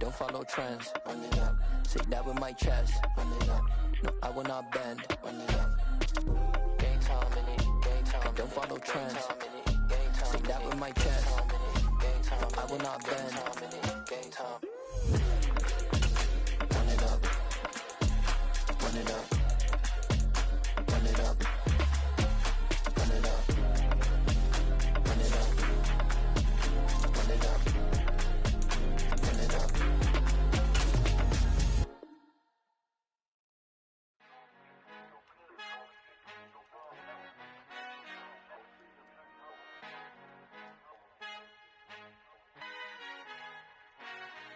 don't follow trends. Say that with my chest. No, I will not bend. Game time, I don't follow trends. Say that with my chest. No, I will not bend. Game time. Run it up. Run it up. Run it up. Run it up. Run it up. Run it up. Run it up.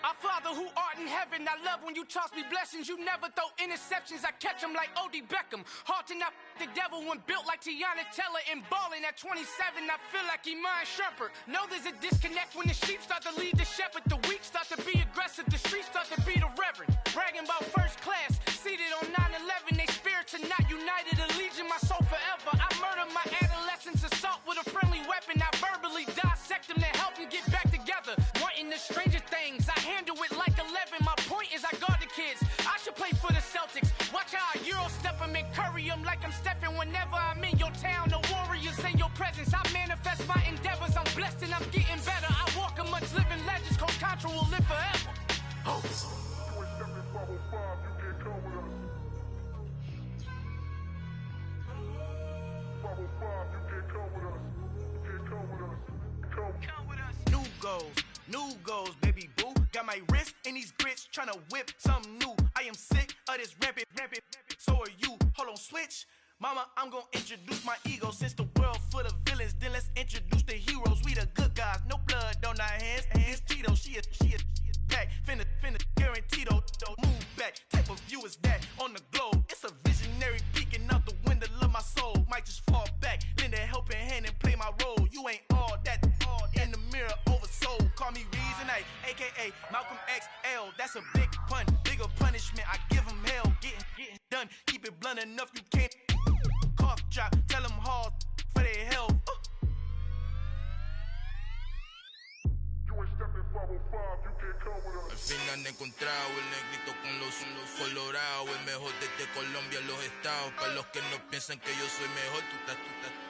Our Father who art in heaven, I love when you toss me blessings. You never throw interceptions, I catch them like O.D. Beckham. Hard to not the devil when built like Tiana Teller. And balling at 27, I feel like Iman Shumpert. Know there's a disconnect when the sheep start to lead the shepherd. The weak start to be aggressive, the streets start to be the reverend. Bragging about first class, seated on 9/11. They spirits are not united, a legion, my soul forever. I murder my adolescence, assault with a friendly weapon. I verbally dissect them to help them get back together. Wanting the stranger things, I handle it like 11. My point is I guard the kids. I should play for the Celtics. Watch how I Euro step them and curry them like I'm Stephen. Whenever I'm in your town, the Warriors in your presence. I manifest my endeavors. I'm blessed and I'm getting better. I walk amongst living legends. Coach Contra will live forever. Oh. New goals, baby boo. Got my wrist in these grits, tryna whip something new. I am sick of this rampant. So are you. Hold on, switch. Mama, I'm gonna introduce my ego. Since the world full of villains, then let's introduce the heroes. We the good guys, no blood on our hands. Hands Tito, she a pack. Finna, guaranteed, don't move back. Type of view is that on the globe? It's a visionary peeking out the window of my soul. Might just fall back, lend a helping hand and play my role. You ain't all that in the mirror oversold. Call me Reason A, aka Malcolm XL. That's a big pun, bigger punishment. I give him hell, getting done. Keep it blunt enough, you can't cough drop. Tell them hard for their health. Al fin han encontrado el negrito con los colorados, el mejor desde Colombia a los estados. Para los que no piensan que yo soy mejor,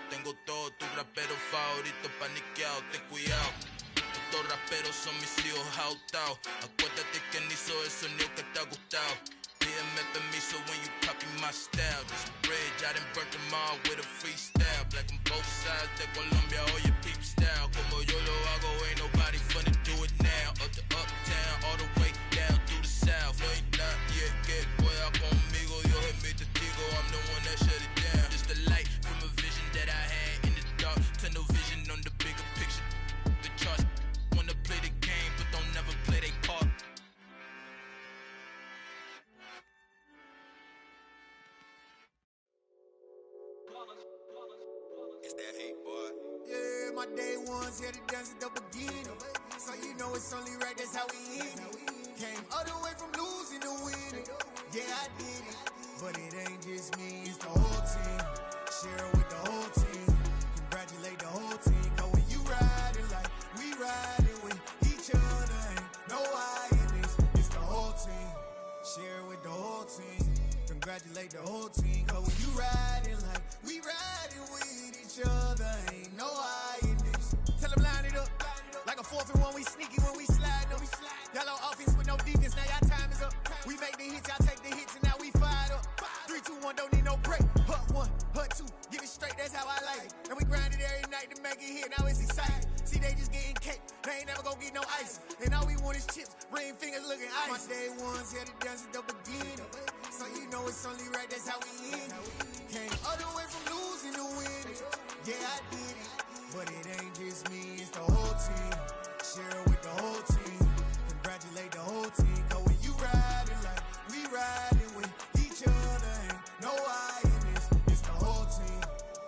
tengo todo, tu rapero favorito paniqueado, ten cuidado. Estos raperos son mis hijos adoptados. Acuérdate quién hizo el sonido que te ha gustado. Pídeme permiso when you copy my style. This bridge, I done burnt them all with a freestyle. Black on both sides de Colombia, oye peep style. Como yo lo hago, ain't nobody finna do it now. Up to uptown, all the way down through the south. No ain't nadie que pueda conmigo. Dios es mi testigo, I'm the one that shut it down. Just a light from a vision that I had in the dark. Tunnel vision on the bigger picture. The charts wanna play the game, but don't never play their part. It's that hate, boy. Yeah, my day ones here to dance at the beginning. So you know it's only right, that's how we end it. Came all the way from losing to winning. Yeah, I did it. But it ain't just me, it's the whole team. Share it with the whole team. Congratulate the whole team. Cause when you riding like we riding with each other, ain't no I in this. It's the whole team. Share it with the whole team. Congratulate the whole team. Cause when you riding like we riding with each other, ain't no I in this. Tell them line it up. Like a 4th and 1, we sneaky when we slide up. Y'all on offense with no defense, now y'all time is up. We make the hits, y'all take the hits, and now we fired up. 3, 2, 1, don't need no break. Hut 1, hut 2, get it straight, that's how I like it. And we grind it every night to make it hit, now it's exciting. See, they just getting cake, they ain't never gonna get no ice. And all we want is chips, ring fingers looking ice. My day ones here to dance at the beginning. So you know it's only right, that's how we end it. Came all the way from losing to winning. Yeah, I did it. But it ain't just me, it's the whole team. Share it with the whole team. Congratulate the whole team. Cause when you riding like we riding with each other, ain't no I in this. It's the whole team.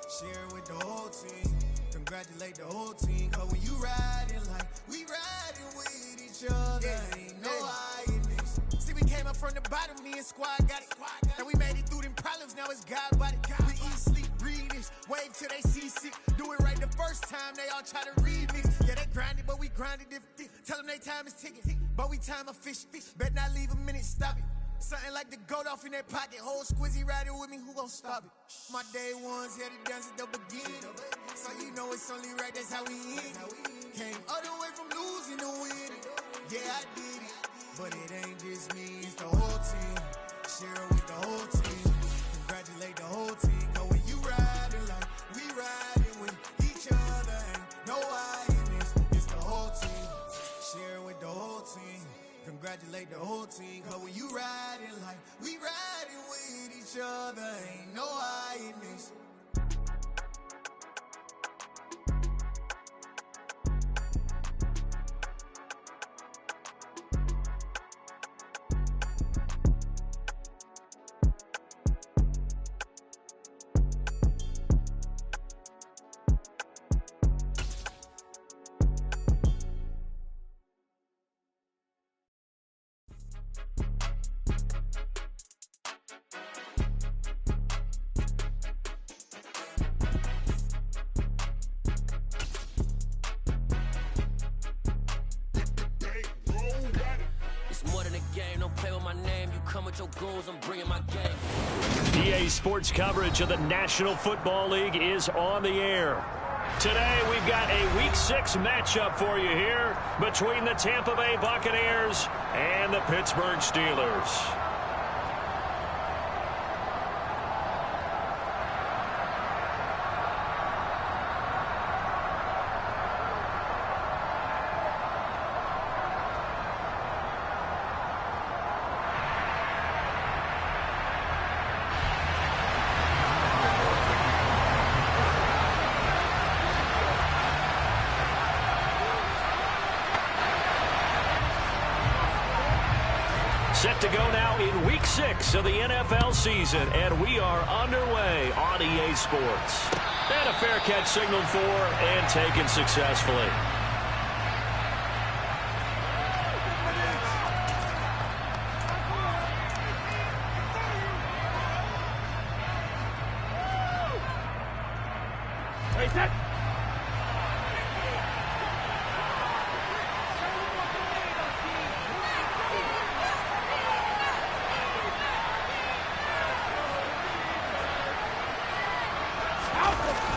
Share it with the whole team. Congratulate the whole team. Cause when you riding like we riding with each other, ain't no I in this. See, we came up from the bottom, me and squad got it. And we made it through them problems, now it's God body. We eat, sleep, breathe this, wave till they see sick. Do it right the first time, they all try to remix. Yeah, they grinded, but we grinded different. Tell them they time is ticking. but we time a fish. Bet not leave a minute, stop it. Something like the goat off in that pocket. Whole squizzy riding with me, who gon' stop it? My day ones here to dance at the beginning. So you know it's only right, that's how we end. Came all the way from losing to winning. Yeah, I did it, but it ain't just me, it's the whole team. Share it with the whole team. Congratulate the whole team. Cause when you riding like we riding with each other, ain't no hiding this. It's the whole team. Share it with the whole team. Congratulate the whole team. Cause when you riding like we riding with each other, ain't no hiding this. Your goals, I'm bringing my game. EA Sports coverage of the National Football League is on the air. Today, we've got a Week 6 matchup for you here between the Tampa Bay Buccaneers and the Pittsburgh Steelers. Set to go now in Week 6 of the NFL season, and we are underway on EA Sports. And a fair catch signaled for and taken successfully.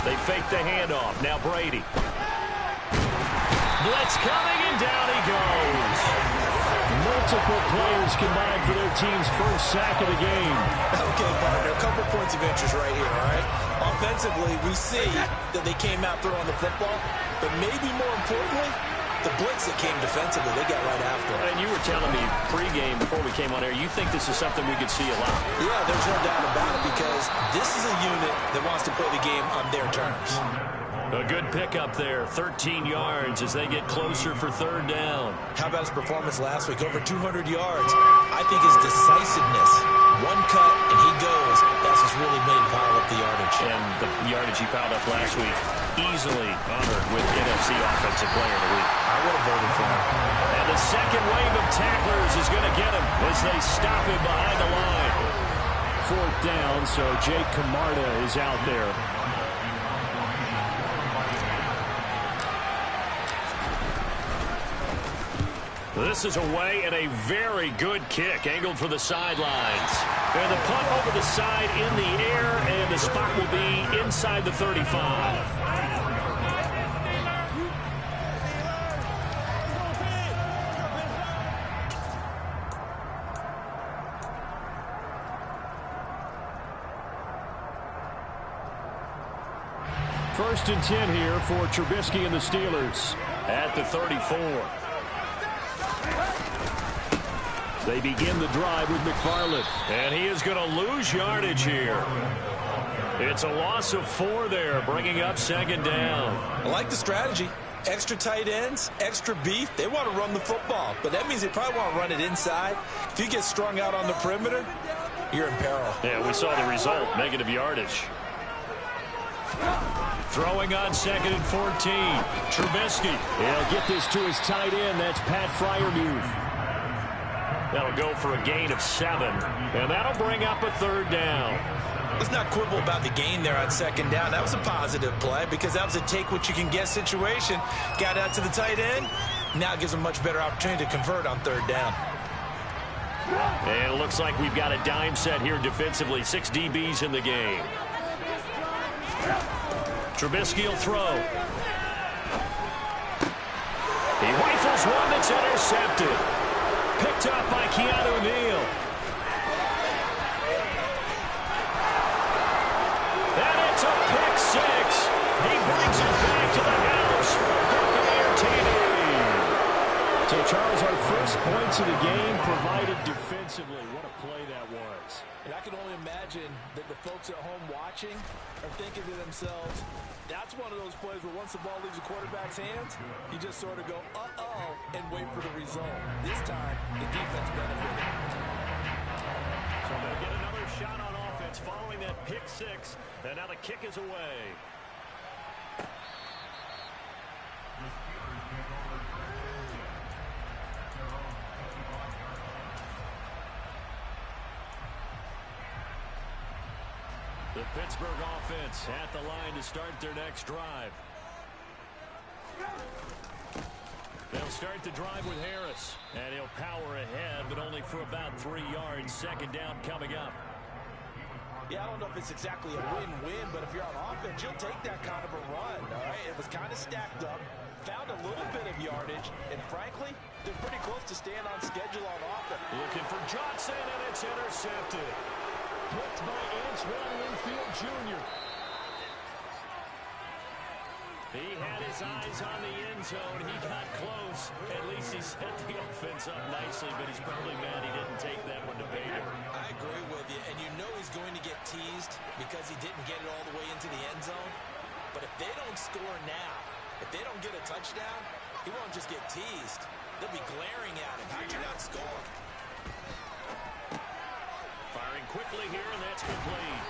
They fake the handoff. Now Brady. Blitz coming, and down he goes. Multiple players combined for their team's first sack of the game. Okay, partner, a couple points of interest right here, all right? Offensively, we see that they came out throwing the football, but maybe more importantly, the blitz that came defensively, they got right after it. And you were telling me pregame before we came on air, you think this is something we could see a lot. Yeah, there's no doubt about it, because this is a unit that wants to play the game on their terms. A good pickup there, 13 yards as they get closer for third down. How about his performance last week? Over 200 yards. I think his decisiveness, one cut and he goes, that's what's really made him pile up the yardage. And the yardage he piled up last week, easily honored with NFC Offensive Player of the Week. I would have voted for him. And the second wave of tacklers is going to get him as they stop him behind the line. Fourth down, so Jake Camarda is out there. This is away and a very good kick, angled for the sidelines. And the punt over the side in the air, and the spot will be inside the 35. First and 10 here for Trubisky and the Steelers at the 34. They begin the drive with McFarland, and he is going to lose yardage here. It's a loss of 4 there, bringing up second down. I like the strategy. Extra tight ends, extra beef. They want to run the football, but that means they probably want to run it inside. If you get strung out on the perimeter, you're in peril. Yeah, we saw the result, negative yardage. Throwing on second and 14. Trubisky. He'll get this to his tight end. That's Pat Freiermuth. That'll go for a gain of 7. And that'll bring up a third down. Let's not quibble about the gain there on second down. That was a positive play because that was a take-what-you-can-get situation. Got out to the tight end, Now it gives them much better opportunity to convert on third down. And it looks like we've got a dime set here defensively. 6 DBs in the game. Trubisky will throw. He rifles one that's intercepted. Picked up by Keanu Neal. And it's a pick six. He brings it back to the house for a Buccaneer TD. So, Charles, our first points of the game provided defensively. What a play that was. And I can only imagine that the folks at home watching are thinking to themselves, that's one of those plays where once the ball leaves the quarterback's hands, you just sort of go, uh-oh, and wait for the result. This time, the defense benefited. So they'll get another shot on offense following that pick six, and now the kick is away. The Pittsburgh offense at the line to start their next drive. They'll start the drive with Harris, and he'll power ahead, but only for about 3 yards. Second down coming up. Yeah, I don't know if it's exactly a win-win, but if you're on offense, you'll take that kind of a run, all right? It was kind of stacked up, found a little bit of yardage, and frankly, they're pretty close to staying on schedule on offense. Looking for Johnson, and it's intercepted. Picked by Antoine Winfield Jr. He had his eyes on the end zone. He got close. At least he set the offense up nicely, but he's probably mad he didn't take that one to pay dirt. I agree with you, and you know he's going to get teased because he didn't get it all the way into the end zone. But if they don't score now, if they don't get a touchdown, he won't just get teased. They'll be glaring at him. How'd you not score? Firing quickly here, and that's complete.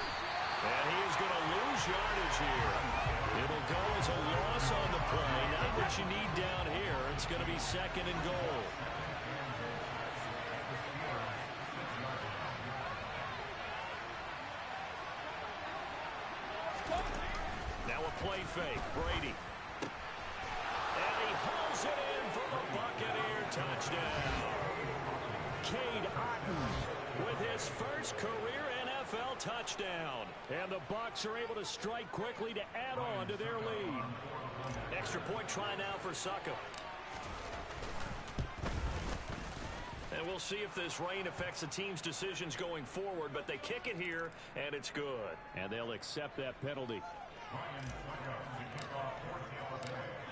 And he is going to lose yardage here. It'll go as a loss on the play. Not what you need down here. It's going to be second and goal. Now a play fake. Brady. And he hauls it in for the Buccaneer touchdown. Cade Otton with his first career NFL touchdown. And the Bucs are able to strike quickly to add on to their lead. Extra point try now for Succop. And we'll see if this rain affects the team's decisions going forward, but they kick it here, and it's good. And they'll accept that penalty.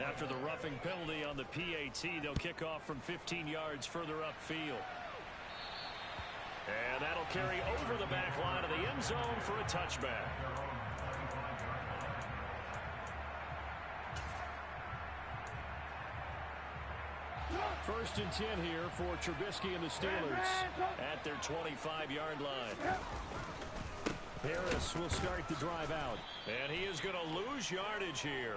After the roughing penalty on the PAT, they'll kick off from 15 yards further upfield. And that'll carry over the back line of the end zone for a touchback. First and 10 here for Trubisky and the Steelers at their 25-yard line. Harris will start the drive out. And he is going to lose yardage here.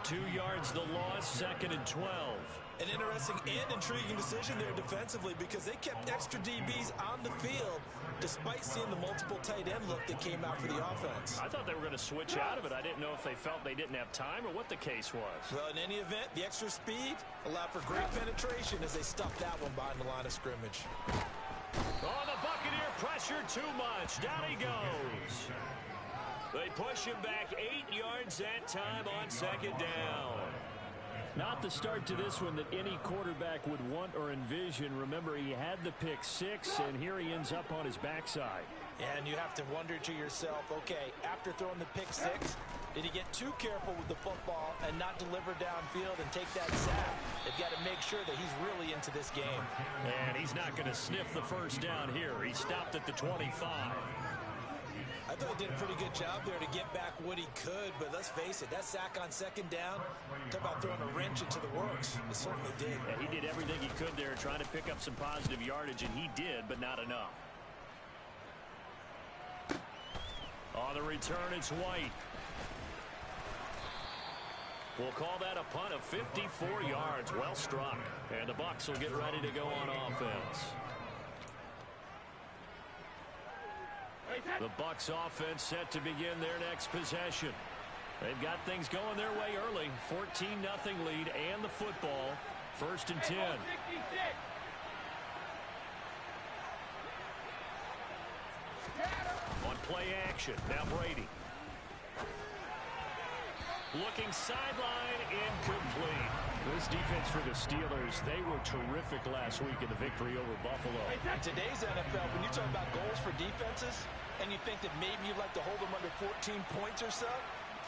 2 yards the loss, second and 12. An interesting and intriguing decision there defensively because they kept extra DBs on the field despite seeing the multiple tight end look that came out for the offense. I thought they were going to switch out of it. I didn't know if they felt they didn't have time or what the case was. Well, in any event, the extra speed allowed for great penetration as they stuffed that one behind the line of scrimmage. Oh, the Buccaneer pressure too much. Down he goes. They push him back 8 yards that time on second down. Not the start to this one that any quarterback would want or envision. Remember, he had the pick six, and here he ends up on his backside. And you have to wonder to yourself, okay, after throwing the pick six, did he get too careful with the football and not deliver downfield and take that sack? They've got to make sure that he's really into this game. And he's not going to sniff the first down here. He stopped at the 25. I thought he did a pretty good job there to get back what he could, but let's face it, that sack on second down, talk about throwing a wrench into the works. It certainly did. Yeah, he did everything he could there trying to pick up some positive yardage, and he did, but not enough. On the return, it's White. We'll call that a punt of 54 yards. Well struck. And the Bucs will get ready to go on offense. The Bucs offense set to begin their next possession. They've got things going their way early. 14-0 lead and the football 1st and 10. On play action, now Brady. Looking sideline, incomplete. This defense for the Steelers, they were terrific last week in the victory over Buffalo. In today's NFL, when you talk about goals for defenses, and you think that maybe you'd like to hold them under 14 points or so,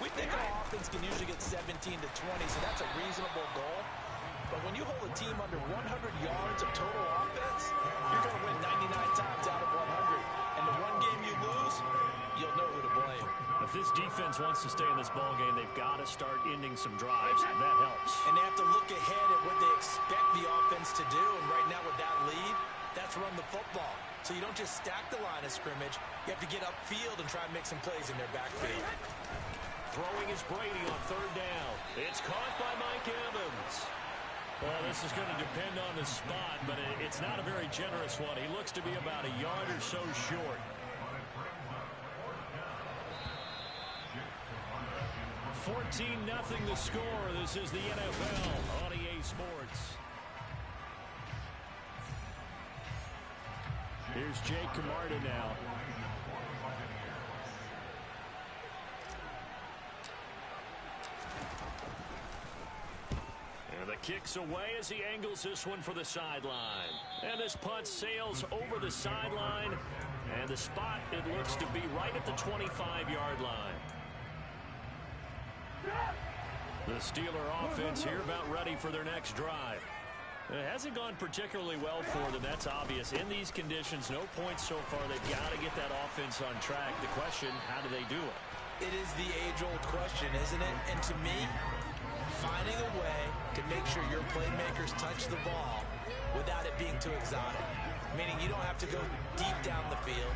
we think our offense can usually get 17 to 20, so that's a reasonable goal. But when you hold a team under 100 yards of total offense, you're going to win 99 times out of 100. And the one game you lose, you'll know who to blame. If this defense wants to stay in this ballgame, they've got to start ending some drives. That helps. And they have to look ahead at what they expect the offense to do. And right now with that lead, that's run the football. So you don't just stack the line of scrimmage. You have to get upfield and try and make some plays in their backfield. Throwing is Brady on 3rd down. It's caught by Mike Evans. Well, this is going to depend on the spot, but it's not a very generous one. He looks to be about a yard or so short. 14-0 the score. This is the NFL on EA Sports. Here's Jake Camarda now. And the kick's away as he angles this one for the sideline. And this punt sails over the sideline. And the spot, it looks to be right at the 25-yard line. The Steeler offense here about ready for their next drive. It hasn't gone particularly well for them, that's obvious. In these conditions, no points so far. They've got to get that offense on track. The question, how do they do it? It is the age-old question, isn't it? And to me, finding a way to make sure your playmakers touch the ball without it being too exotic. Meaning you don't have to go deep down the field.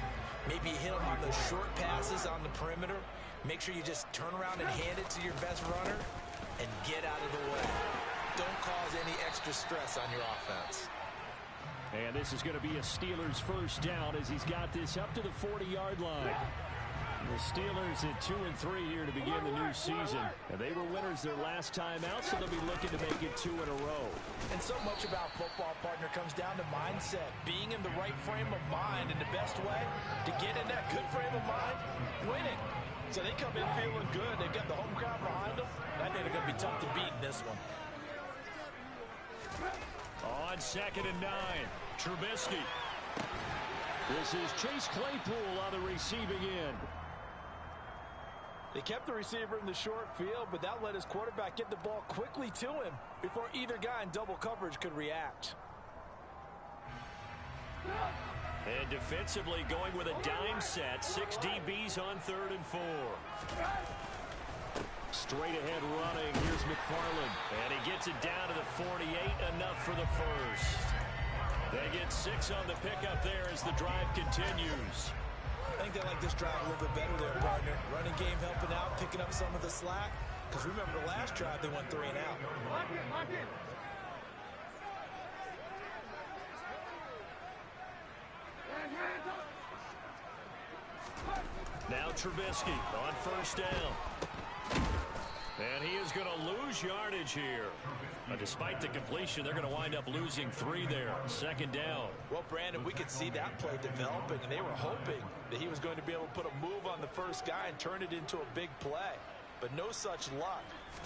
Maybe you hit them on those short passes on the perimeter. Make sure you just turn around and hand it to your best runner and get out of the way. Don't cause any extra stress on your offense. And this is going to be a Steelers 1st down as he's got this up to the 40-yard line. The Steelers at 2-3 here to begin the new season. And they were winners their last time out, so they'll be looking to make it 2 in a row. And so much about football, partner, comes down to mindset. Being in the right frame of mind, and the best way to get in that good frame of mind, winning. So they come in feeling good. They've got the home crowd behind them. I think they're going to be tough to beat in this one. On 2nd and 9, Trubisky. This is Chase Claypool on the receiving end. They kept the receiver in the short field, but that let his quarterback get the ball quickly to him before either guy in double coverage could react. And defensively going with a dime set. 6 DBs on 3rd and 4. Straight ahead running. Here's McFarland. And he gets it down to the 48. Enough for the first. They get 6 on the pickup there as the drive continues. I think they like this drive a little bit better there, partner. Running game helping out, picking up some of the slack. Because remember the last drive, they went 3 and out. Lock it. Now Trubisky on 1st down. And he is going to lose yardage here. Despite the completion, they're going to wind up losing 3 there. 2nd down. Well, Brandon, we could see that play developing, and they were hoping that he was going to be able to put a move on the first guy and turn it into a big play. But no such luck.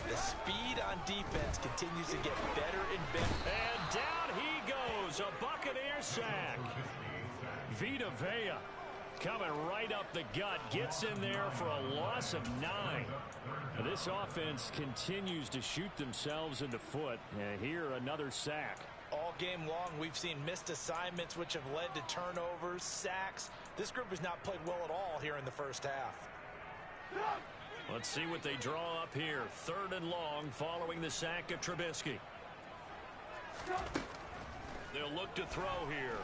The speed on defense continues to get better and better. And down he goes. A Buccaneer sack. Vita Vea coming right up the gut. Gets in there for a loss of 9. This offense continues to shoot themselves in the foot. And here, another sack. All game long, we've seen missed assignments, which have led to turnovers, sacks. This group has not played well at all here in the first half. Let's see what they draw up here. 3rd and long following the sack of Trubisky. They'll look to throw here.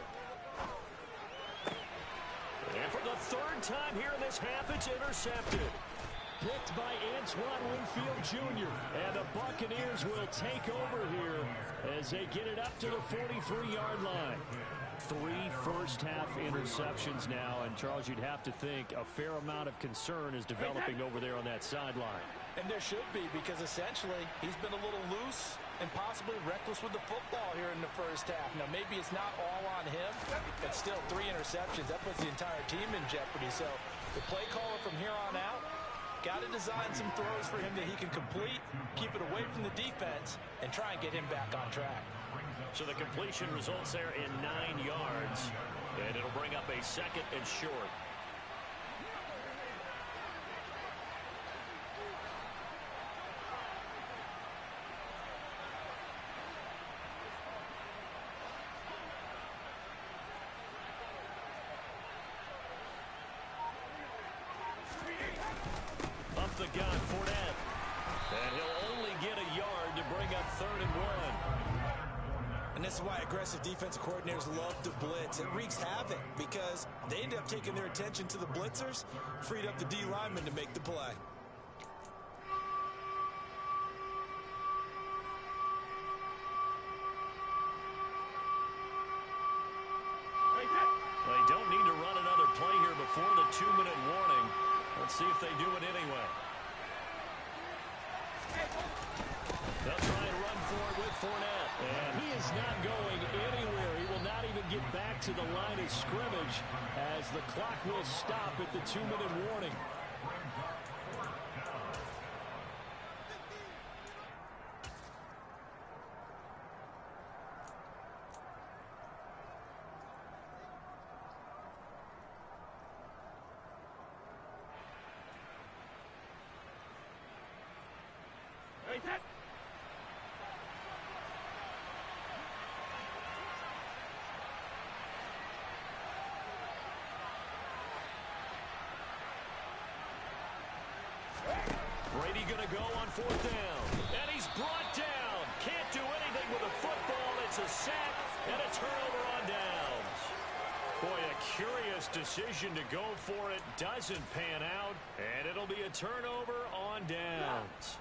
And for the 3rd time here in this half, it's intercepted. Picked by Antoine Winfield Jr. And the Buccaneers will take over here as they get it up to the 43-yard line. 3 first-half interceptions now. And, Charles, you'd have to think a fair amount of concern is developing over there on that sideline. And there should be, because essentially he's been a little loose and possibly reckless with the football here in the first half. Now, maybe it's not all on him, but still 3 interceptions. That puts the entire team in jeopardy. So the play caller from here on out got to design some throws for him that he can complete, keep it away from the defense, and try and get him back on track. So the completion results there in 9 yards, and it'll bring up a 2nd and short. Up the gun, Fournette. And he'll only get a yard to bring up 3rd and 1. And this is why aggressive defensive coordinators love to blitz. It wreaks havoc because they end up taking their attention to the blitzers, freed up the D lineman to make the play. They don't need to run another play here before the 2-minute warning. Let's see if they do it anyway. They'll try and run for it with Fournette. And he is not going anywhere. He will not even get back to the line of scrimmage as the clock will stop at the 2-minute warning. Brady going to go on 4th down. And he's brought down. Can't do anything with a football. It's a sack and a turnover on downs. Boy, a curious decision to go for it. Doesn't pan out. And it'll be a turnover on downs.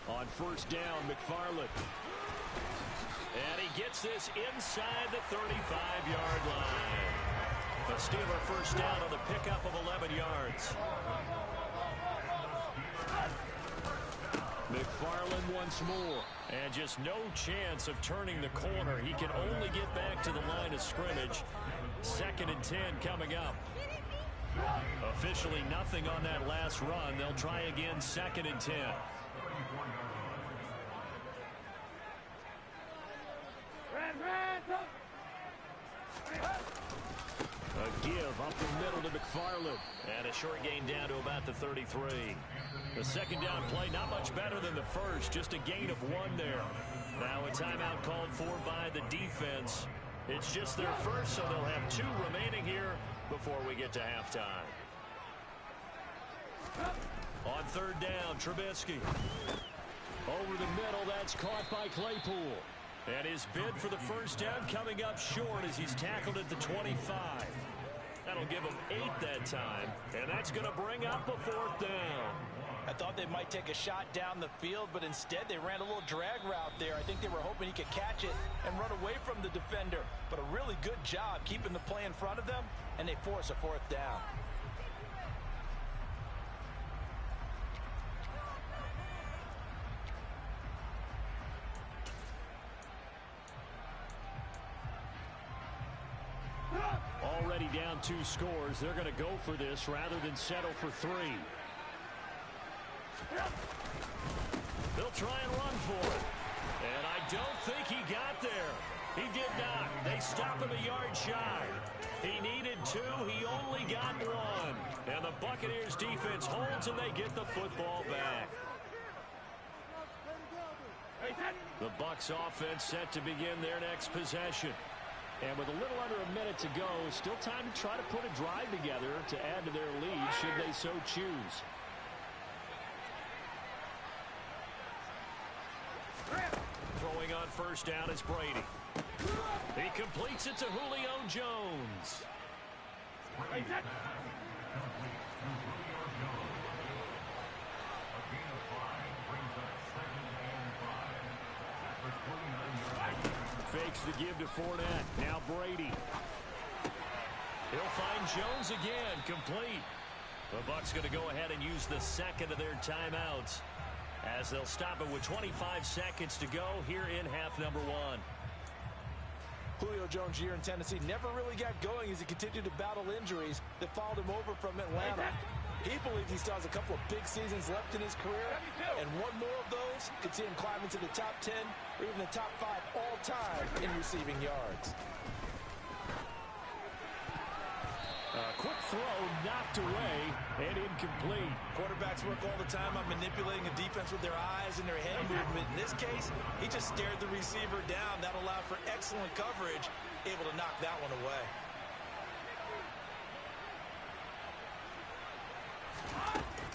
On 1st down, McFarland. And he gets this inside the 35-yard line. A Steeler 1st down on the pickup of 11 yards. McFarland once more. And just no chance of turning the corner. He can only get back to the line of scrimmage. 2nd and 10 coming up. Officially nothing on that last run. They'll try again 2nd and 10. A give up the middle to McFarland. And a short gain down to about the 33. The 2nd down play, not much better than the first. Just a gain of 1 there. Now a timeout called for by the defense. It's just their first, so they'll have 2 remaining here before we get to halftime. On 3rd down, Trubisky. Over the middle, that's caught by Claypool. And his bid for the 1st down coming up short as he's tackled at the 25. That'll give him 8 that time. And that's going to bring up a 4th down. I thought they might take a shot down the field, but instead they ran a little drag route there. I think they were hoping he could catch it and run away from the defender. But a really good job keeping the play in front of them, and they force a 4th down. Already down 2 scores. They're going to go for this rather than settle for 3. They'll try and run for it. And I don't think he got there. He did not. They stop him a yard shy. He needed 2. He only got 1. And the Buccaneers defense holds and they get the football back. The Bucs offense set to begin their next possession. And with a little under a minute to go, still time to try to put a drive together to add to their lead should they so choose. Throwing on 1st down is Brady. He completes it to Julio Jones. Fakes the give to Fournette. Now Brady. He'll find Jones again. Complete. The Bucs going to go ahead and use the second of their timeouts as they'll stop it with 25 seconds to go here in half number one. Julio Jones' year in Tennessee never really got going as he continued to battle injuries that followed him over from Atlanta. He believes he still has a couple of big seasons left in his career, and one more of those could see him climb into the top 10 or even the top 5 all-time in receiving yards. Quick throw, knocked away, and incomplete. Quarterbacks work all the time on manipulating a defense with their eyes and their head movement. In this case, he just stared the receiver down. That allowed for excellent coverage, able to knock that one away.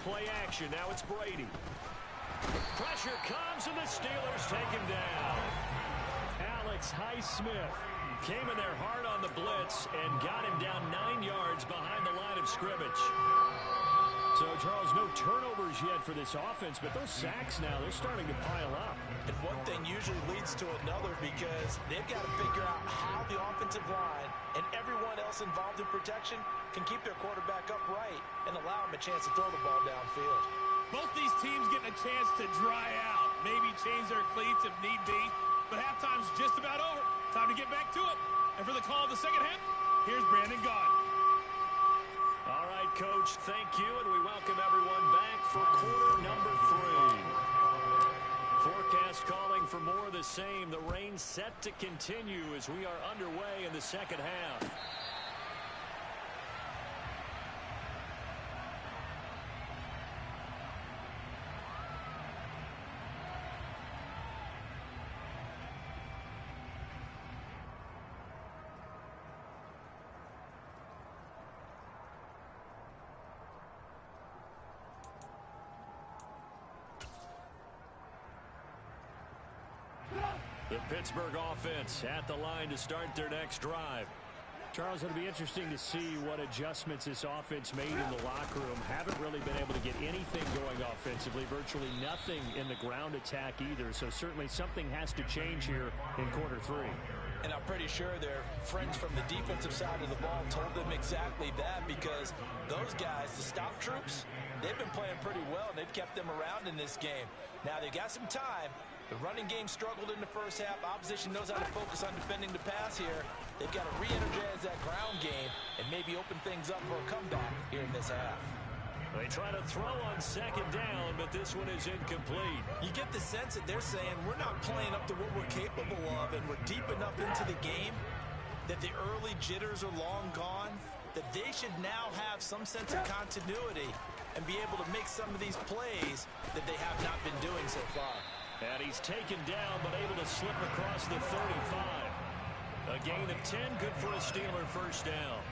Play action. Now it's Brady. Pressure comes, and the Steelers take him down. Alex Highsmith came in there hard on the blitz and got him down 9 yards behind the line of scrimmage. So, Charles, no turnovers yet for this offense, but those sacks now, they're starting to pile up. And one thing usually leads to another because they've got to figure out how the offensive line and everyone else involved in protection can keep their quarterback upright and allow him a chance to throw the ball downfield. Both these teams getting a chance to dry out, maybe change their cleats if need be, but halftime's just about over. Time to get back to it. And for the call of the second half, here's Brandon Gaudin. All right, Coach, thank you, and we welcome everyone back for quarter number 3. Forecast calling for more of the same. The rain set to continue as we are underway in the second half. The Pittsburgh offense at the line to start their next drive. Charles, it'll be interesting to see what adjustments this offense made in the locker room. Haven't really been able to get anything going offensively, virtually nothing in the ground attack either. So certainly something has to change here in quarter 3. And I'm pretty sure their friends from the defensive side of the ball told them exactly that, because those guys, the stop troops, they've been playing pretty well, and they've kept them around in this game. Now they got some time. The running game struggled in the first half. Opposition knows how to focus on defending the pass here. They've got to re-energize that ground game and maybe open things up for a comeback here in this half. They try to throw on second down, but this one is incomplete. You get the sense that they're saying we're not playing up to what we're capable of, and we're deep enough into the game that the early jitters are long gone, that they should now have some sense of continuity and be able to make some of these plays that they have not been doing so far. And he's taken down, but able to slip across the 35. A gain of 10, good for a Steeler first down.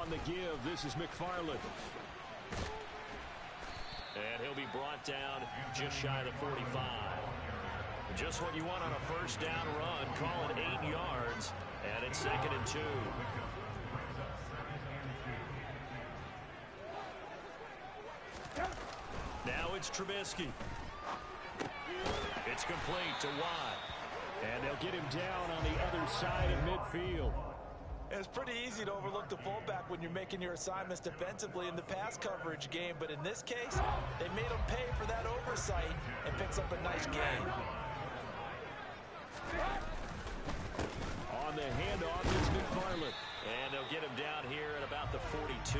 On the give, this is McFarland. And he'll be brought down just shy of the 45. Just what you want on a first down run. Call it 8 yards, and it's 2nd and 2. Now it's Trubisky. It's complete to Watt. And they'll get him down on the other side of midfield. It's pretty easy to overlook the fullback when you're making your assignments defensively in the pass coverage game, but in this case, they made him pay for that oversight and picks up a nice gain. On the handoff, it's McFarland. And they'll get him down here at about the 42.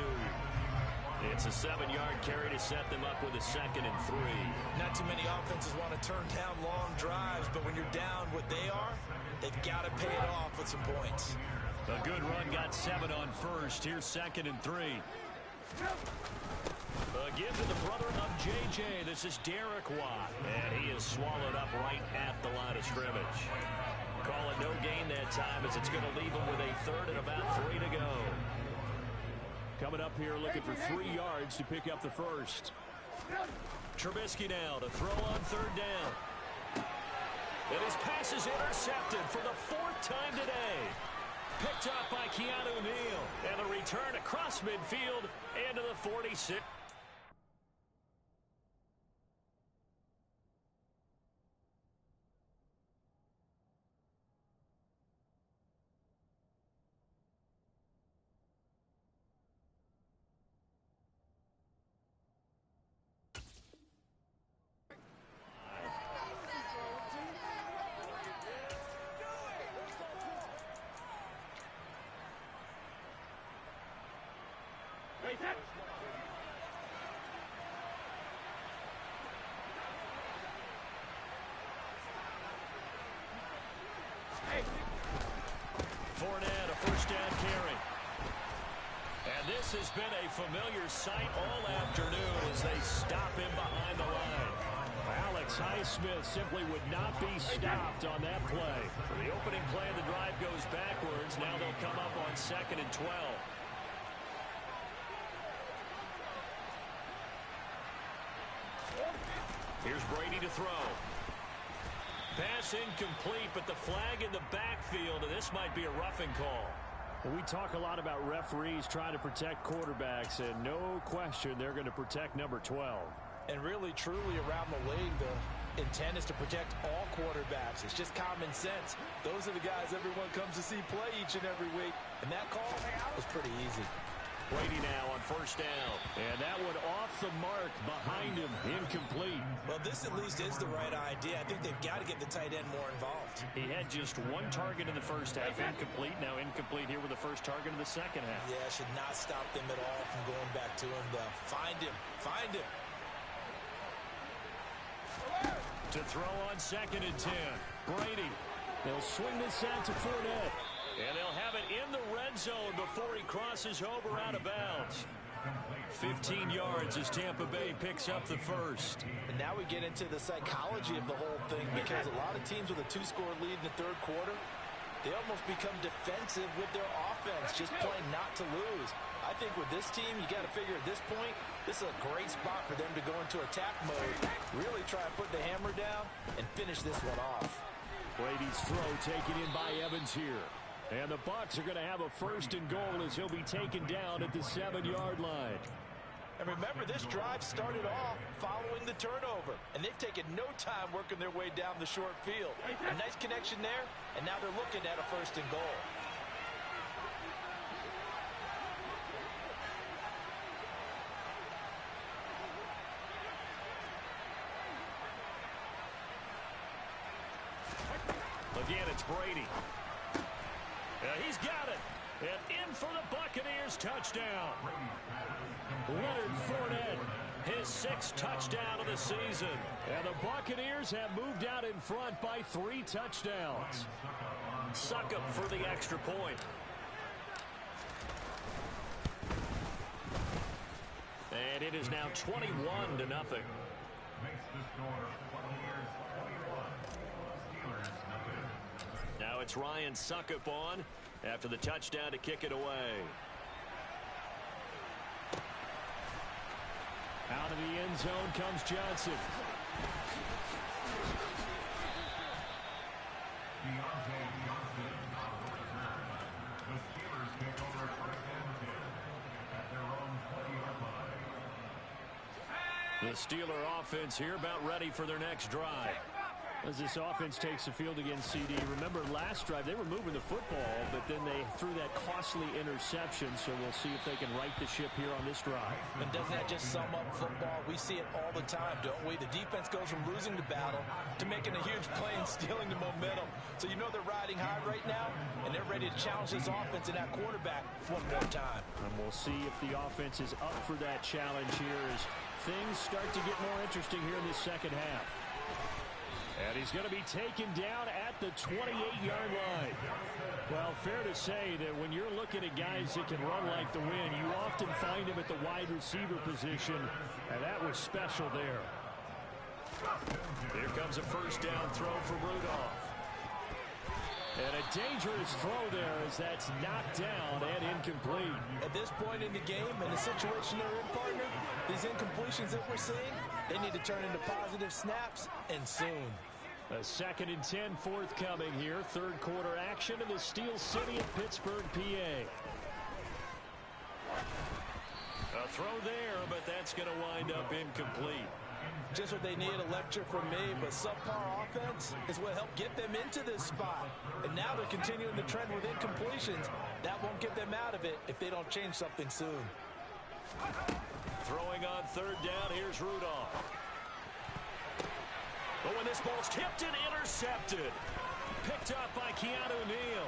It's a 7-yard carry to set them up with a 2nd and 3. Not too many offenses want to turn down long drives, but when you're down what they are, they've got to pay it off with some points. A good run got 7 on first. Here's 2nd and 3. Give to the brother of J.J. This is Derek Watt. And he is swallowed up right at the line of scrimmage. Call it no gain that time as it's going to leave him with a 3rd and about 3 to go. Coming up here looking for 3 yards to pick up the first. Trubisky now to throw on 3rd down. And his pass is intercepted for the 4th time today. Picked up by Keanu Neal. And a return across midfield into the 46. Fournette, a first down carry. And this has been a familiar sight all afternoon as they stop him behind the line. Alex Highsmith simply would not be stopped on that play. For the opening play of the drive goes backwards. Now they'll come up on 2nd and 12. Here's Brady to throw. Pass incomplete, but the flag in the backfield, and this might be a roughing call. We talk a lot about referees trying to protect quarterbacks, and no question they're going to protect number 12. And really, truly, around the league, the intent is to protect all quarterbacks. It's just common sense. Those are the guys everyone comes to see play each and every week, and that call was pretty easy. Brady now on first down. And that one off the mark behind him. Incomplete. Well, this at least is the right idea. I think they've got to get the tight end more involved. He had just 1 target in the first half. Incomplete. Now incomplete here with the first target in the second half. Yeah, should not stop them at all from going back to him, though. Find him. Find him. To throw on 2nd and 10. Brady. They'll swing this out to Fournette. And they'll have it in the red zone before he crosses over out of bounds. 15 yards as Tampa Bay picks up the first. And now we get into the psychology of the whole thing, because a lot of teams with a 2-score lead in the 3rd quarter, they almost become defensive with their offense, just playing not to lose. I think with this team, you got to figure at this point, this is a great spot for them to go into attack mode, really try and put the hammer down and finish this one off. Brady's throw taken in by Evans here. And the Bucs are going to have a 1st and goal as he'll be taken down at the 7-yard line. And remember, this drive started off following the turnover, and they've taken no time working their way down the short field. A nice connection there, and now they're looking at a 1st and goal. Again, it's Brady. He's got it. And in for the Buccaneers touchdown. Leonard Fournette, his 6th touchdown of the season. And the Buccaneers have moved out in front by 3 touchdowns. Succop for the extra point. And it is now 21-0. Now it's Ryan Succop on after the touchdown to kick it away. Out of the end zone comes Johnson. The Steeler offense here about ready for their next drive. As this offense takes the field against CD. Remember last drive they were moving the football, but then they threw that costly interception, so we'll see if they can right the ship here on this drive. And doesn't that just sum up football? We see it all the time, don't we? The defense goes from losing the battle to making a huge play and stealing the momentum. So you know they're riding high right now, and they're ready to challenge this offense and that quarterback one more time. And we'll see if the offense is up for that challenge here as things start to get more interesting here in this second half. And he's going to be taken down at the 28-yard line. Well, fair to say that when you're looking at guys that can run like the wind, you often find him at the wide receiver position, and that was special there. Here comes a first down throw for Rudolph. And a dangerous throw there as that's knocked down and incomplete. At this point in the game, in the situation they're in, partner, these incompletions that we're seeing, they need to turn into positive snaps, and soon. A 2nd and 10 forthcoming here. Third quarter action in the Steel City of Pittsburgh, PA. A throw there, but that's going to wind up incomplete. Just what they need, a lecture from me, but subpar offense is what helped get them into this spot. And now they're continuing the trend with incompletions. That won't get them out of it if they don't change something soon. Throwing on third down, here's Rudolph. But when this ball's tipped and intercepted, picked up by Keanu Neal.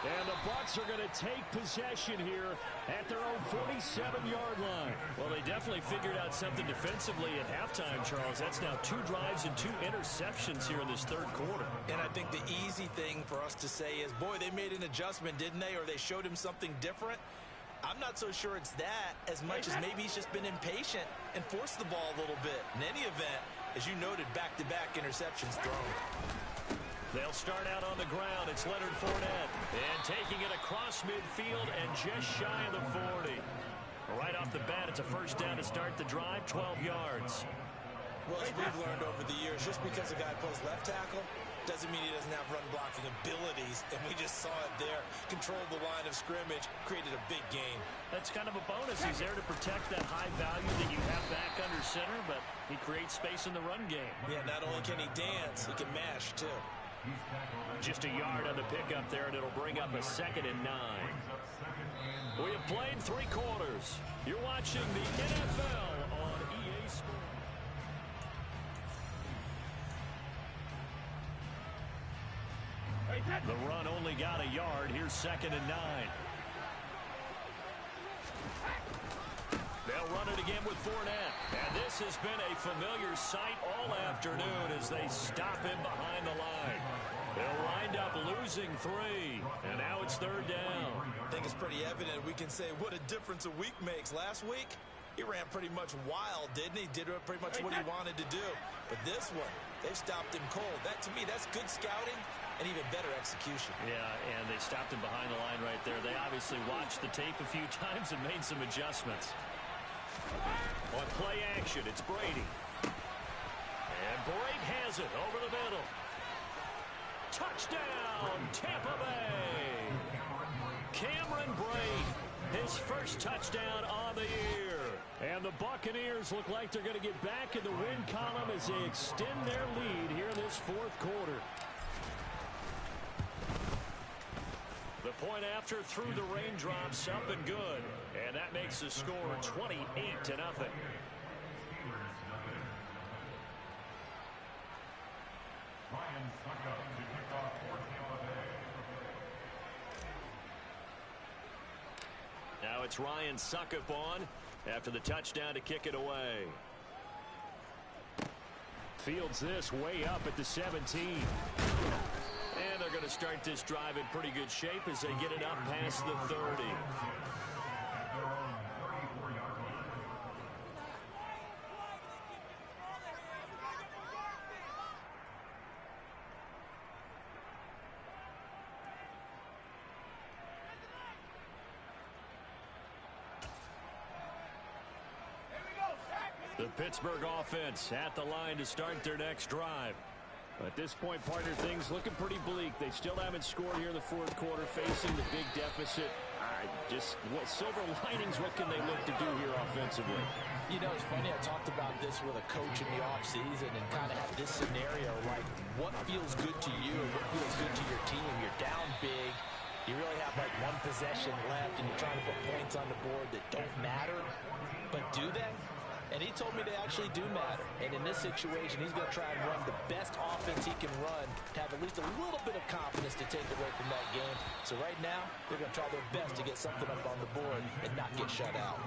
And the Bucs are going to take possession here at their own 47-yard line. Well, they definitely figured out something defensively at halftime, Charles. That's now 2 drives and 2 interceptions here in this third quarter. And I think the easy thing for us to say is, boy, they made an adjustment, didn't they? Or they showed him something different. I'm not so sure it's that as much as maybe he's just been impatient and forced the ball a little bit. In any event, as you noted, back-to-back interceptions thrown. They'll start out on the ground. It's Leonard Fournette. And taking it across midfield and just shy of the 40. Right off the bat, it's a first down to start the drive, 12 yards. Well, as we've learned over the years, just because a guy plays left tackle doesn't mean he doesn't have run-blocking abilities. And we just saw it there. Controlled the line of scrimmage, created a big gain. That's kind of a bonus. He's there to protect that high value that you have back under center, but he creates space in the run game. Yeah, not only can he dance, he can mash, too. Just a yard on the pickup there, and it'll bring up a 2nd and 9. We have played 3 quarters. You're watching the NFL on EA Sports. The run only got a yard. Here's 2nd and 9. They'll run it again with Fournette. And this has been a familiar sight all afternoon as they stop him behind the line. They'll wind up losing 3. And now it's third down. I think it's pretty evident we can say what a difference a week makes. Last week, he ran pretty much wild, didn't he? Did pretty much what he wanted to do. But this one, they've stopped him cold. That, to me, that's good scouting and even better execution. Yeah, and they stopped him behind the line right there. They obviously watched the tape a few times and made some adjustments. On play action, it's Brady. And Brady has it over the middle. Touchdown, Tampa Bay. Cameron Brate, his first touchdown on the year. And the Buccaneers look like they're going to get back in the win column as they extend their lead here in this fourth quarter. The point after through the raindrops, up and good. And that makes the score 28-0. Now it's Ryan Succop on after the touchdown to kick it away. Fields this way up at the 17. And they're going to start this drive in pretty good shape as they get it up past the 30. The Pittsburgh offense at the line to start their next drive. At this point, partner, things looking pretty bleak. They still haven't scored here in the fourth quarter, facing the big deficit. Just what silver linings, what can they look to do here offensively? You know, it's funny, I talked about this with a coach in the offseason and kind of had this scenario, like what feels good to you and what feels good to your team. You're down big. You really have like one possession left and you're trying to put points on the board that don't matter. But do they? And he told me they actually do matter. And in this situation, he's going to try and run the best offense he can run to have at least a little bit of confidence to take away from that game. So right now, they're going to try their best to get something up on the board and not get shut out.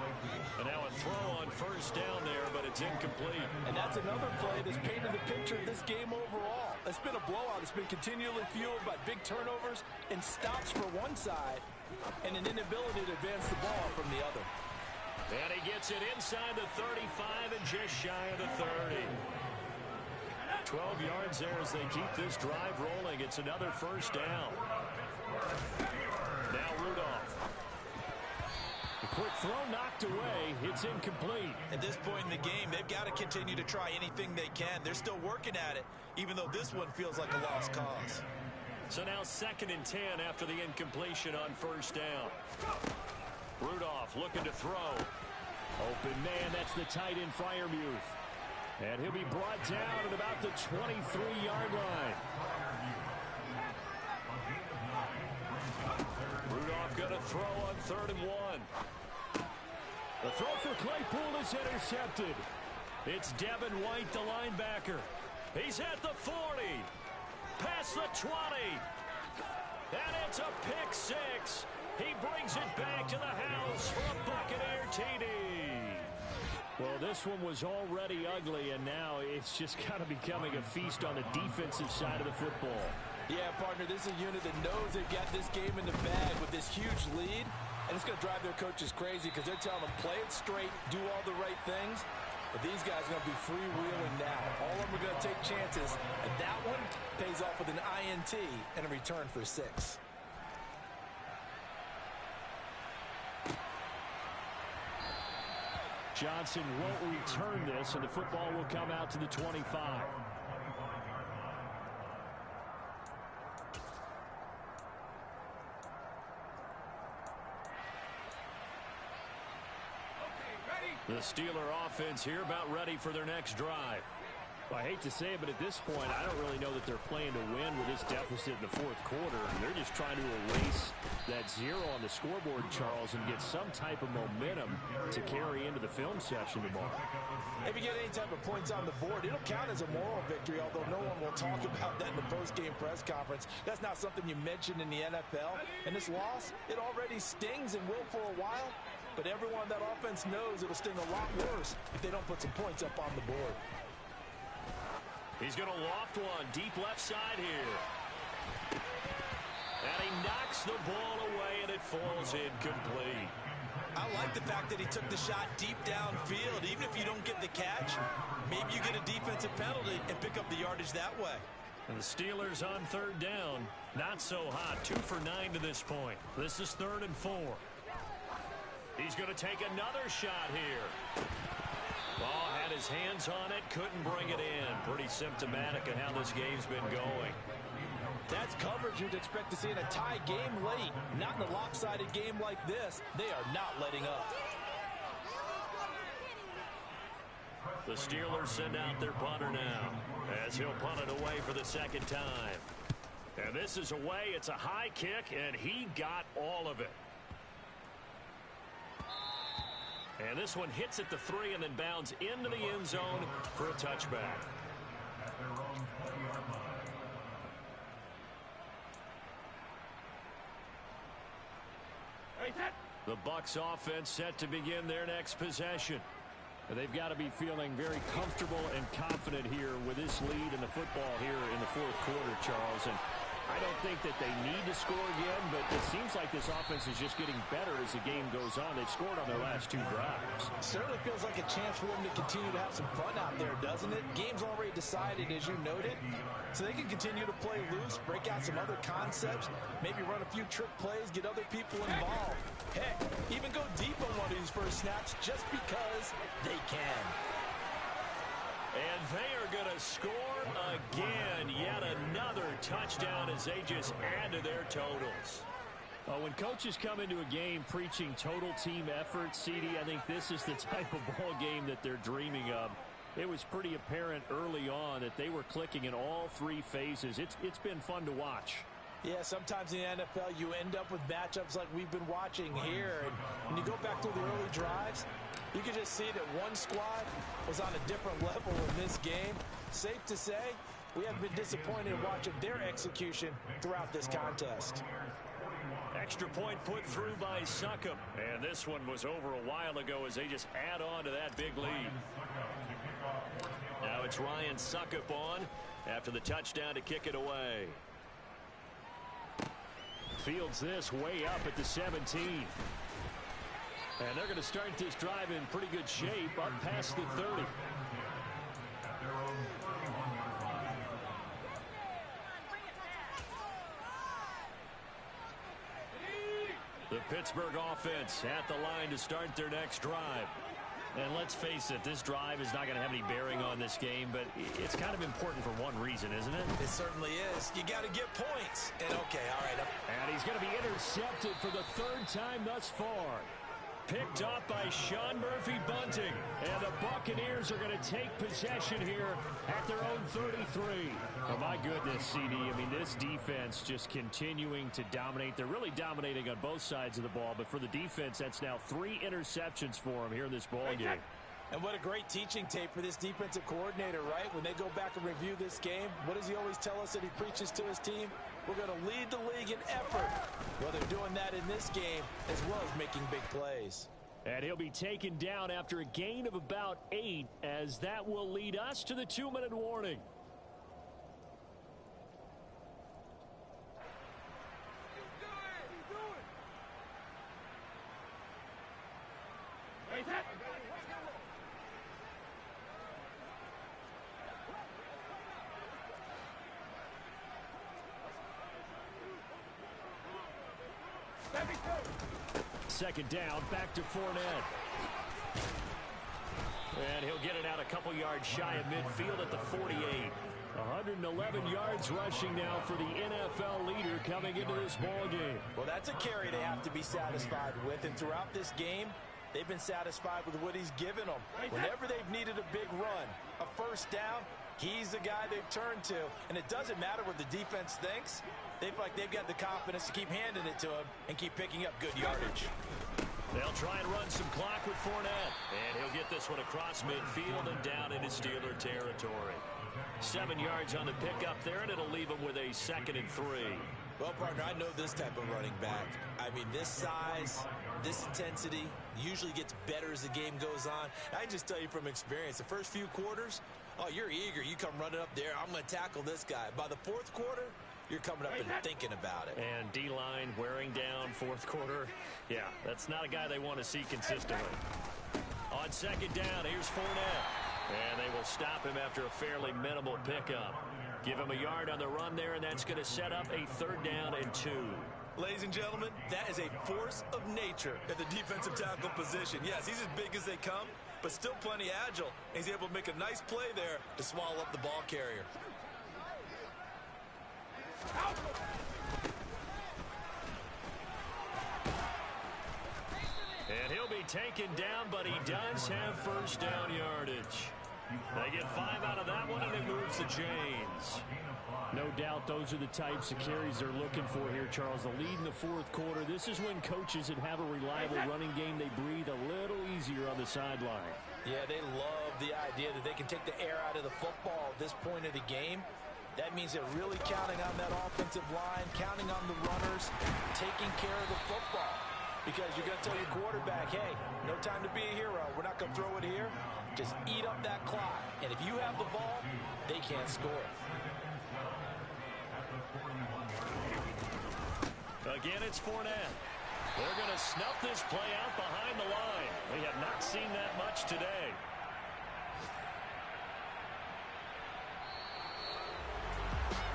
And now a throw on first down there, but it's incomplete. And that's another play that's painted the picture of this game overall. It's been a blowout. It's been continually fueled by big turnovers and stops for one side and an inability to advance the ball from the other. And he gets it inside the 35 and just shy of the 30. 12 yards there as they keep this drive rolling. It's another first down. Now Rudolph. Quick throw knocked away. It's incomplete. At this point in the game, they've got to continue to try anything they can. They're still working at it, even though this one feels like a lost cause. So now 2nd and 10 after the incompletion on 1st down. Rudolph looking to throw. Open man, that's the tight end Freiermuth. And he'll be brought down at about the 23-yard line. Rudolph going to throw on 3rd and 1. The throw for Claypool is intercepted. It's Devin White, the linebacker. He's at the 40. Past the 20. And it's a pick 6. He brings it back to the house for a Buccaneer TD. Well, this one was already ugly, and now it's just kind of becoming a feast on the defensive side of the football. Yeah, partner, this is a unit that knows they've got this game in the bag with this huge lead, and it's going to drive their coaches crazy because they're telling them play it straight, do all the right things. But these guys are going to be freewheeling now. All of them are going to take chances, and that one pays off with an INT and a return for 6. Johnson won't return this, and the football will come out to the 25. The Steeler offense here about ready for their next drive. Well, I hate to say it, but at this point, I don't really know that they're playing to win with this deficit in the 4th quarter. They're just trying to erase that 0 on the scoreboard, Charles, and get some type of momentum to carry into the film session tomorrow. If you get any type of points on the board, it'll count as a moral victory, although no one will talk about that in the post-game press conference. That's not something you mentioned in the NFL. And this loss, it already stings and will for a while. But everyone on that offense knows it'll sting a lot worse if they don't put some points up on the board. He's going to loft one deep left side here. And he knocks the ball away, and it falls incomplete. I like the fact that he took the shot deep downfield. Even if you don't get the catch, maybe you get a defensive penalty and pick up the yardage that way. And the Steelers on 3rd down. Not so hot. 2 for 9 to this point. This is 3rd and 4. He's going to take another shot here. Ball had his hands on it, couldn't bring it in. Pretty symptomatic of how this game's been going. That's coverage you'd expect to see in a tie game late. Not in a lopsided game like this. They are not letting up. The Steelers send out their punter now, as he'll punt it away for the 2nd time. And this is away. It's a high kick, and he got all of it. And this one hits at the 3 and then bounds into the end zone for a touchback. The Bucs offense set to begin their next possession. They've got to be feeling very comfortable and confident here with this lead in the football here in the 4th quarter, Charles. And I don't think that they need to score again, but it seems like this offense is just getting better as the game goes on. They've scored on their last 2 drives. Certainly feels like a chance for them to continue to have some fun out there, doesn't it? Game's already decided, as you noted, so they can continue to play loose, break out some other concepts, maybe run a few trick plays, get other people involved. Heck, even go deep on one of these first snaps just because they can. And they are going to score again. Yet another touchdown as they just add to their totals. When coaches come into a game preaching total team effort, CD, I think this is the type of ball game that they're dreaming of. It was pretty apparent early on that they were clicking in all 3 phases. It's been fun to watch. Yeah, sometimes in the NFL you end up with matchups like we've been watching here. And when you go back to the early drives, you can just see that one squad was on a different level in this game. Safe to say, we have been disappointed in watching their execution throughout this contest. Extra point put through by Succop. And this one was over a while ago as they just add on to that big lead. Now it's Ryan Succop on after the touchdown to kick it away. Fields this way up at the 17. And they're going to start this drive in pretty good shape up past the 30. The Pittsburgh offense at the line to start their next drive. And let's face it, this drive is not going to have any bearing on this game, but it's kind of important for one reason, isn't it? It certainly is. You got to get points. And okay, all right. And he's going to be intercepted for the third time thus far. Picked up by Sean Murphy-Bunting. And the Buccaneers are going to take possession here at their own 33. Oh, my goodness, CD. I mean, this defense just continuing to dominate. They're really dominating on both sides of the ball. But for the defense, that's now 3 interceptions for them here in this ball game. And what a great teaching tape for this defensive coordinator, right? When they go back and review this game, what does he always tell us that he preaches to his team? We're going to lead the league in effort. Well, they're doing that in this game as well as making big plays. And he'll be taken down after a gain of about 8, as that will lead us to the 2-minute warning. Second down, back to Fournette. And he'll get it out a couple yards shy of midfield at the 48. 111 yards rushing now for the NFL leader coming into this ball game. Well, that's a carry they have to be satisfied with. And throughout this game, they've been satisfied with what he's given them. Whenever they've needed a big run, a first down, he's the guy they've turned to. And it doesn't matter what the defense thinks. They feel like they've got the confidence to keep handing it to him and keep picking up good yardage. They'll try and run some clock with Fournette. And he'll get this one across midfield and down into Steeler territory. 7 yards on the pickup there, and it'll leave him with a 2nd and 3. Well, partner, I know this type of running back. I mean, this size, this intensity usually gets better as the game goes on. I can just tell you from experience, the first few quarters, oh, you're eager. You come running up there, I'm going to tackle this guy. By the fourth quarter, you're coming up and thinking about it. And D-line wearing down fourth quarter. Yeah, that's not a guy they want to see consistently. On second down, here's Fournette. And they will stop him after a fairly minimal pickup. Give him a yard on the run there, and that's going to set up a 3rd down and 2. Ladies and gentlemen, that is a force of nature at the defensive tackle position. Yes, he's as big as they come, but still plenty agile. He's able to make a nice play there to swallow up the ball carrier. And he'll be taken down, but he does have first down yardage. They get 5 out of that one, and it moves the chains. No doubt those are the types of carries they're looking for here, Charles. The lead in the fourth quarter. This is when coaches that have a reliable running game, they breathe a little easier on the sideline. Yeah, they love the idea that they can take the air out of the football at this point of the game. That means they're really counting on that offensive line, counting on the runners, taking care of the football. Because you're going to tell your quarterback, hey, no time to be a hero. We're not going to throw it here. Just eat up that clock. And if you have the ball, they can't score. Again, it's Fournette. They're going to snuff this play out behind the line. We have not seen that much today.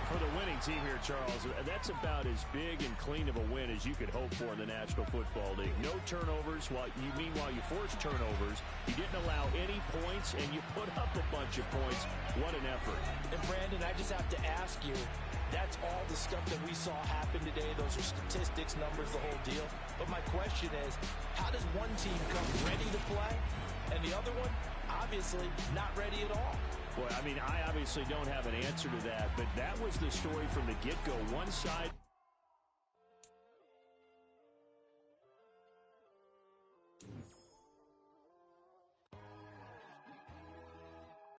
For the winning team here, Charles, that's about as big and clean of a win as you could hope for in the National Football League. No turnovers. Meanwhile, you force turnovers. You didn't allow any points, and you put up a bunch of points. What an effort. And, Brandon, I just have to ask you, that's all the stuff that we saw happen today. Those are statistics, numbers, the whole deal. But my question is, how does one team come ready to play, and the other one, obviously, not ready at all? Well, I mean, I obviously don't have an answer to that, but that was the story from the get-go. One side